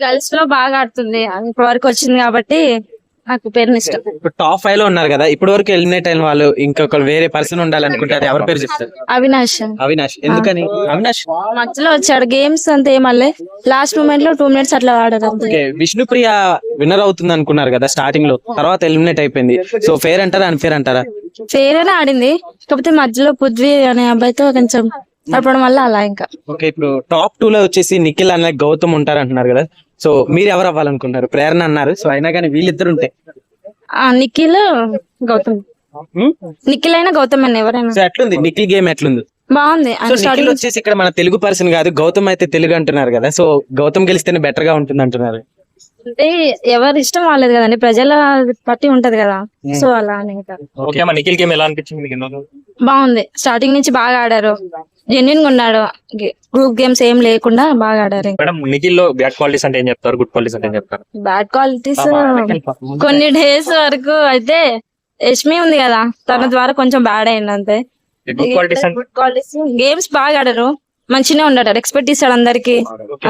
Girls లో బాగా ఆడుతుంది, ఇప్పటి వరకు వచ్చింది కాబట్టి నాకు పేరుని ఇష్టం. ఇప్పుడు టాప్ 5 లో ఉన్నారు కదా, ఇప్పటి వరకు ఎలిమినేట్ అయిన వాళ్ళు ఇంకొక వేరే పర్సన్ ఉండాలనుకుంటే అది ఎవరి పేరు చెప్తారు? అవినాష్ అవినాష్. ఎందుకని అవినాష్? మధ్యలో వచ్చాడు, గేమ్స్ అంతే మళ్ళీ లాస్ట్ మూమెంట్ లో 2 minutes అట్లా ఆడారు అంతే. ఓకే, విష్ణుప్రియ విన్నర్ అవుతుంది అనుకున్నారు కదా స్టార్టింగ్ లో, తర్వాత ఎలిమినేట్ అయిపోయింది. సో ఫేర్ అంటారా అన్ఫేర్ అంటారా? ఫెయిర్ గానే ఆడింది, కాకపోతే మధ్యలో పృథ్వీ అనే అబ్బాయితో కొంచెం ఆడపడం వల్ల అలా ఇంకా. ఓకే, ఇప్పుడు టాప్ 2 లో వచ్చేసి నిఖిల్ అనే గౌతమ్ ఉంటారు అంటున్నారు కదా, సో మీరు ఎవరు అవ్వాలనుకుంటున్నారు? ప్రేరణ అన్నారు, సో అయినా కానీ వీళ్ళిద్దరు ఉంటే నిఖిల్ గౌతమ్, నిఖిల్ అయినా గౌతమ్ అయినా ఎవరైనా సో ఎట్లుంది నిఖిల్ గేమ్ ఎట్లుంది? బాగుంది. సో నిఖిల్ వచ్చేసి ఇక్కడ మన తెలుగు పర్సన్ కాదు, గౌతమ్ అయితే తెలుగు అంటున్నారు కదా, సో గౌతమ్ గెలిస్తేనే బెటర్ గా ఉంటుంది అంటున్నారు. అంటే ఎవరి ఇష్టం వాళ్ళది కదండి, ప్రజల పట్టి ఉంటది కదా, సో అలా అని ఇంకా. ఓకే అమ్మా, నిఖిల్ గేమ్ ఎలా అనిపించింది మీకు? బాగుంది, స్టార్టింగ్ నుంచి బాగా ఆడారు, జెన్యున్ గా ఉన్నాడు, గ్రూప్ గేమ్స్ ఏం లేకుండా బాగా ఆడారు. మేడం నిఖిల్ లో బ్యాడ్ క్వాలిటీస్ అంటే ఏం చెప్తారు, గుడ్ క్వాలిటీస్ అంటే ఏం చెప్తారు? బ్యాడ్ క్వాలిటీస్ కొన్ని డేస్ వరకు అయితే యష్మి ఉంది కదా, తన ద్వారా కొంచెం బ్యాడ్ అయింది అంతే. గుడ్ క్వాలిటీస్ అంటే గుడ్ క్వాలిటీస్, గేమ్స్ బాగా ఆడారు, మంచిగా ఉండడు, ఎక్స్పెక్ట్ ఇస్తాడు అందరికి.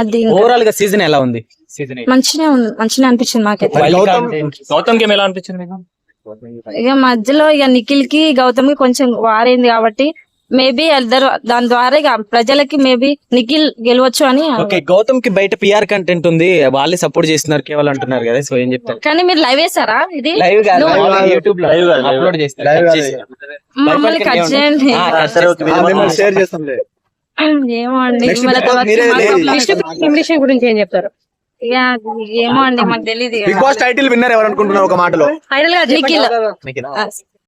అది ఇంకా ఓవరాల్ గా సీజన్ ఎలా ఉంది? మంచిగా ఉంది, మంచిగా అనిపించింది మాకైతే. గౌతమ్ గేమ్ ఎలా అనిపించింది మీకు? ఇక మధ్యలో ఇక నిఖిల్ కి గౌతమ్ కి కొంచెం వారైంది కాబట్టి మేబీ ఇద్దరు దాని ద్వారా ఇక ప్రజలకి మేబీ నిఖిల్ గెలవచ్చు అని. ఓకే, గౌతమ్ కి బయట పిఆర్ కంటెంట్ ఉంది, వాళ్ళే సపోర్ట్ చేస్తున్నారు కేవలం అంటున్నారు కదా, సో ఏం చెప్తారు? కానీ మీరు లైవ్ వేసారా? ఇది లైవ్ యూట్యూబ్ లో అప్లోడ్ చేస్తారు. మమ్మల్ని కట్ చేయండి. షేర్ చేస్తాంలే. ఏమో అండి, విషయం గురించి ఏం చెప్తారు? ఇక ఏమో అండి, మాకు తెలియదు. బిగ్ బాస్ టైటిల్ విన్నర్ ఎవరు అనుకుంటున్నారు ఒక మాటలో? నిఖిల్.